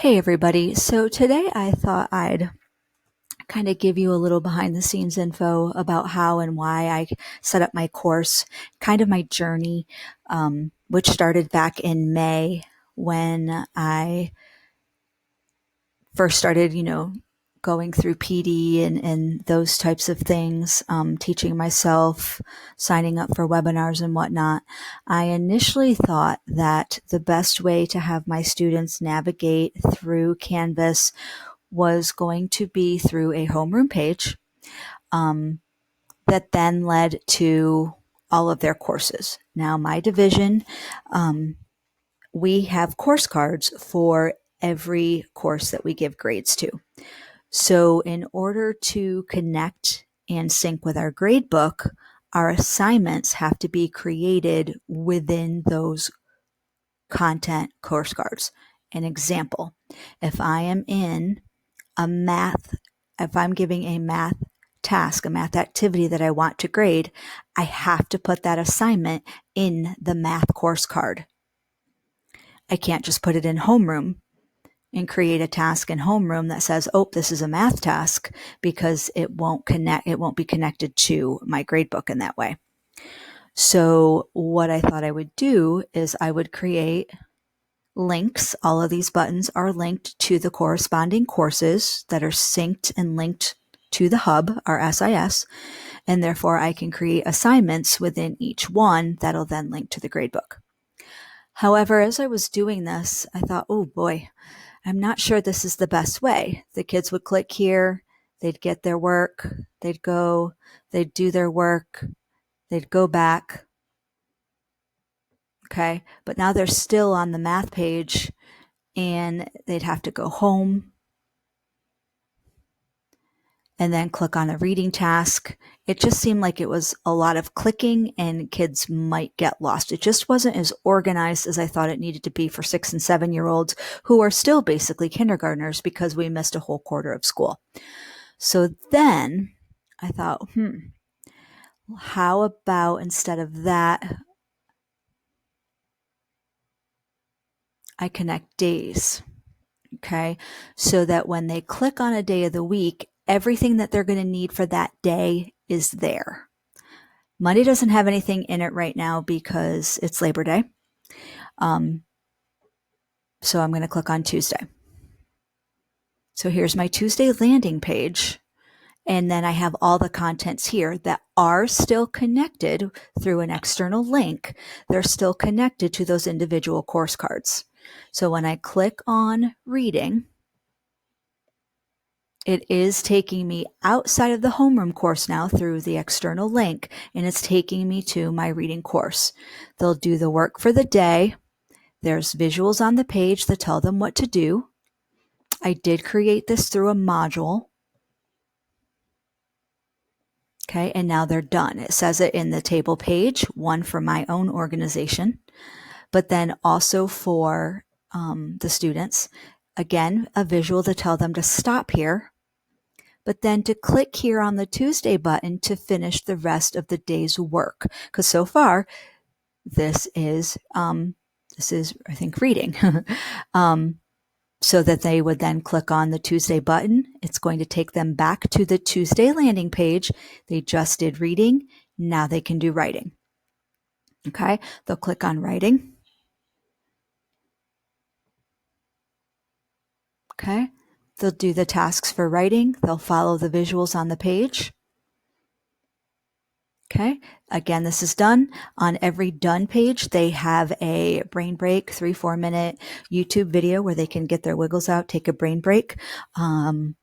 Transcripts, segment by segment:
Hey everybody. So today I thought I'd kind of give you a little behind the scenes info about how and why I set up my course, kind of my journey, which started back in May when I first started, going through PD and those types of things, teaching myself, signing up for webinars and whatnot. I initially thought that the best way to have my students navigate through Canvas was going to be through a homeroom page um, that then led to all of their courses. Now, my division, um, we have course cards for every course that we give grades to. So, in order to connect and sync with our grade book, our assignments have to be created within those content course cards. An example, if I am in a math, if I'm giving a math task, a math activity that I want to grade, I have to put that assignment in the math course card. I can't just put it in homeroom and create a task in homeroom that says, oh, this is a math task, because it won't be connected to my gradebook in that way. So what I thought I would do is I would create links. All of these buttons are linked to the corresponding courses that are synced and linked to the hub, our SIS, and therefore I can create assignments within each one that'll then link to the gradebook. However, as I was doing this, I thought, oh boy, I'm not sure this is the best way. The kids would click here, they'd get their work, they'd do their work, they'd go back. Okay, but now they're still on the math page and they'd have to go home and then click on a reading task. It just seemed like it was a lot of clicking and kids might get lost. It just wasn't as organized as I thought it needed to be for 6 and 7-year-olds who are still basically kindergartners because we missed a whole quarter of school. So then I thought, how about instead of that, I connect days. Okay. So that when they click on a day of the week, everything that they're going to need for that day is there. Monday doesn't have anything in it right now because it's Labor Day. So I'm going to click on Tuesday. So here's my Tuesday landing page. And then I have all the contents here that are still connected through an external link. They're still connected to those individual course cards. So when I click on reading, it is taking me outside of the homeroom course now through the external link, and it's taking me to my reading course. They'll do the work for the day. There's visuals on the page that tell them what to do. I did create this through a module. Okay, and now they're done. It says it in the table page, one for my own organization, but then also for the students. Again, a visual to tell them to stop here, but then to click here on the Tuesday button to finish the rest of the day's work. Because so far, this is I think reading. So that they would then click on the Tuesday button. It's going to take them back to the Tuesday landing page. They just did reading. Now they can do writing. Okay, they'll click on writing. Okay, they'll do the tasks for writing. They'll follow the visuals on the page. Okay, again, this is done. On every done page, they have a brain break, 3-4 minute YouTube video where they can get their wiggles out, take a brain break. And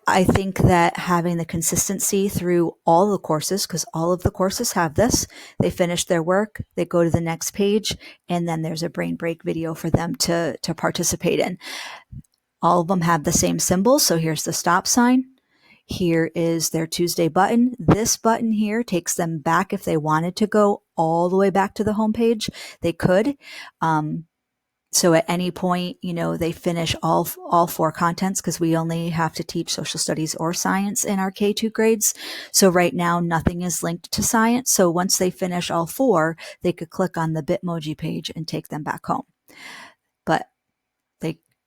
I think that having the consistency through all the courses, because all of the courses have this, they finish their work, they go to the next page, and then there's a brain break video for them to participate in. All of them have the same symbol. So here's the stop sign. Here is their Tuesday button. This button here takes them back. If they wanted to go all the way back to the home page, they could. So at any point, they finish all 4 contents, because we only have to teach social studies or science in our K2 grades. So right now, nothing is linked to science. So once they finish all 4, they could click on the Bitmoji page and take them back home. But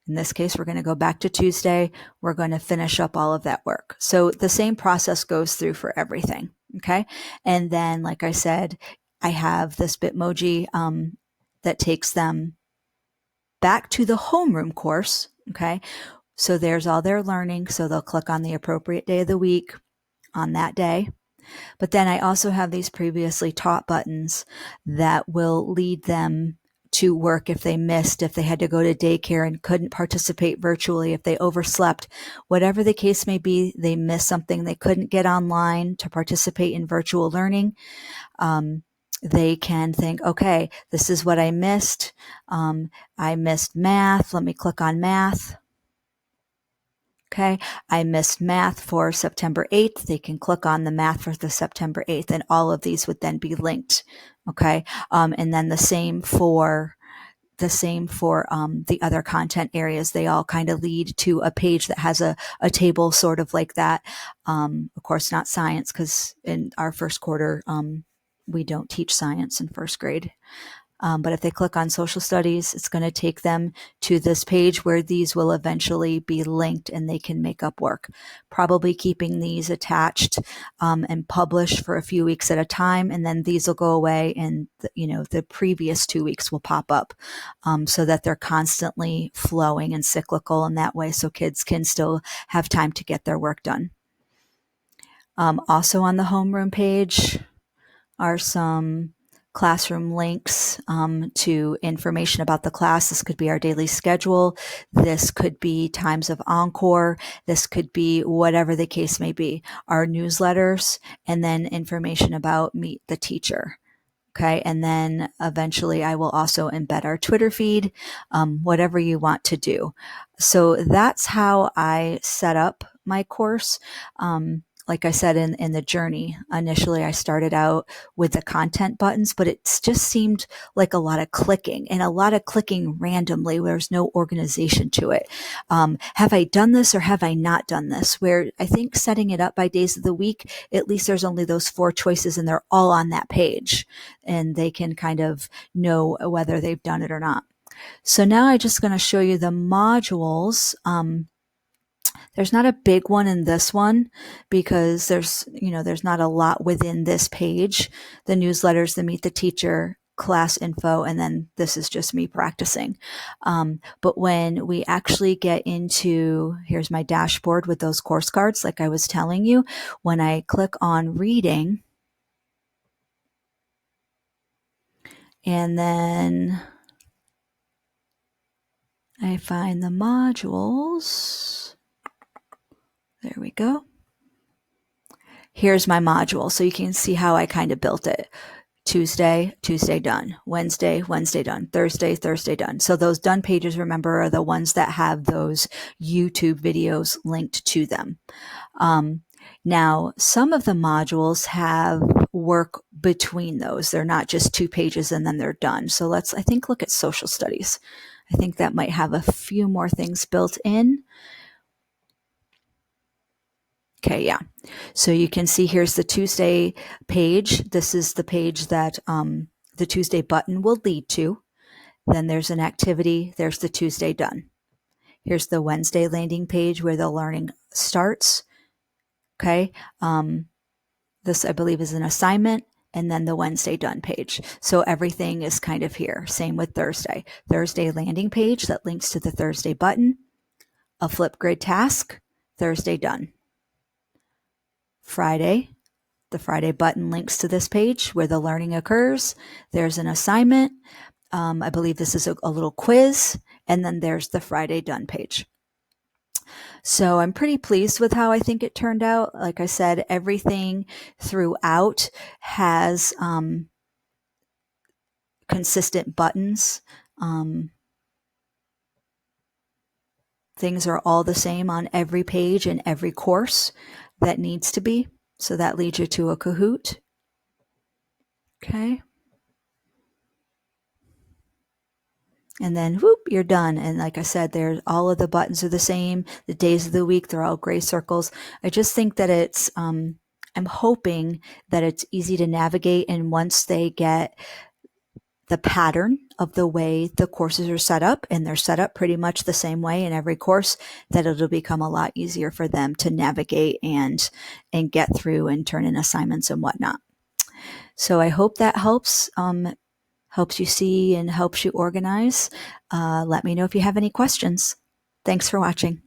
In this case, we're going to go back to Tuesday. We're going to finish up all of that work. So the same process goes through for everything. Okay. And then, like I said, I have this Bitmoji that takes them back to the homeroom course. Okay. So there's all their learning. So they'll click on the appropriate day of the week on that day. But then I also have these previously taught buttons that will lead them to work if they missed, if they had to go to daycare and couldn't participate virtually, if they overslept, whatever the case may be, they missed something, they couldn't get online to participate in virtual learning. They can think, okay, this is what I missed. I missed math. Let me click on math. Okay, I missed math for September 8th. They can click on the math for the September 8th, and all of these would then be linked. Okay, and then the same for the other content areas. They all kind of lead to a page that has a table sort of like that. Of course, not science, because in our first quarter, we don't teach science in first grade. But if they click on social studies, it's going to take them to this page where these will eventually be linked and they can make up work. Probably keeping these attached and published for a few weeks at a time, and then these will go away and the previous 2 weeks will pop up so that they're constantly flowing and cyclical in that way, so kids can still have time to get their work done. Also on the homeroom page are some classroom links to information about the class. This could be our daily schedule. This could be times of encore. This could be whatever the case may be. Our newsletters, and then information about Meet the Teacher. Okay, and then eventually I will also embed our Twitter feed, whatever you want to do. So that's how I set up my course. Like I said, in the journey, initially I started out with the content buttons, but it just seemed like a lot of clicking randomly where there's no organization to it. Have I done this or have I not done this? Where I think setting it up by days of the week, at least there's only those 4 choices and they're all on that page and they can kind of know whether they've done it or not. So now I'm just going to show you the modules. There's not a big one in this one because there's not a lot within this page. The newsletters, the Meet the Teacher, class info, and then this is just me practicing. But when we actually get into, here's my dashboard with those course cards, like I was telling you, when I click on reading, and then I find the modules. There we go. Here's my module. So you can see how I kind of built it. Tuesday done. Wednesday done. Thursday done. So those done pages, remember, are the ones that have those YouTube videos linked to them. Now, some of the modules have work between those. They're not just 2 pages and then they're done. So let's, I think, look at social studies. I think that might have a few more things built in. Okay, yeah. So you can see here's the Tuesday page. This is the page that the Tuesday button will lead to. Then there's an activity. There's the Tuesday done. Here's the Wednesday landing page where the learning starts. Okay. This, I believe, is an assignment. And then the Wednesday done page. So everything is kind of here. Same with Thursday. Thursday landing page that links to the Thursday button. A Flipgrid task. Thursday done. Friday, the Friday button links to this page where the learning occurs. There's an assignment. I believe this is a little quiz. And then there's the Friday done page. So I'm pretty pleased with how I think it turned out. Like I said, everything throughout has consistent buttons. Things are all the same on every page in every course that needs to be. So that leads you to a Kahoot. Okay. And then whoop, you're done. And like I said, all of the buttons are the same. The days of the week, they're all gray circles. I just think that it's, I'm hoping that it's easy to navigate. And once they get the pattern of the way the courses are set up, and they're set up pretty much the same way in every course, that it'll become a lot easier for them to navigate and get through and turn in assignments and whatnot. So I hope that helps you see and helps you organize. Let me know if you have any questions. Thanks for watching.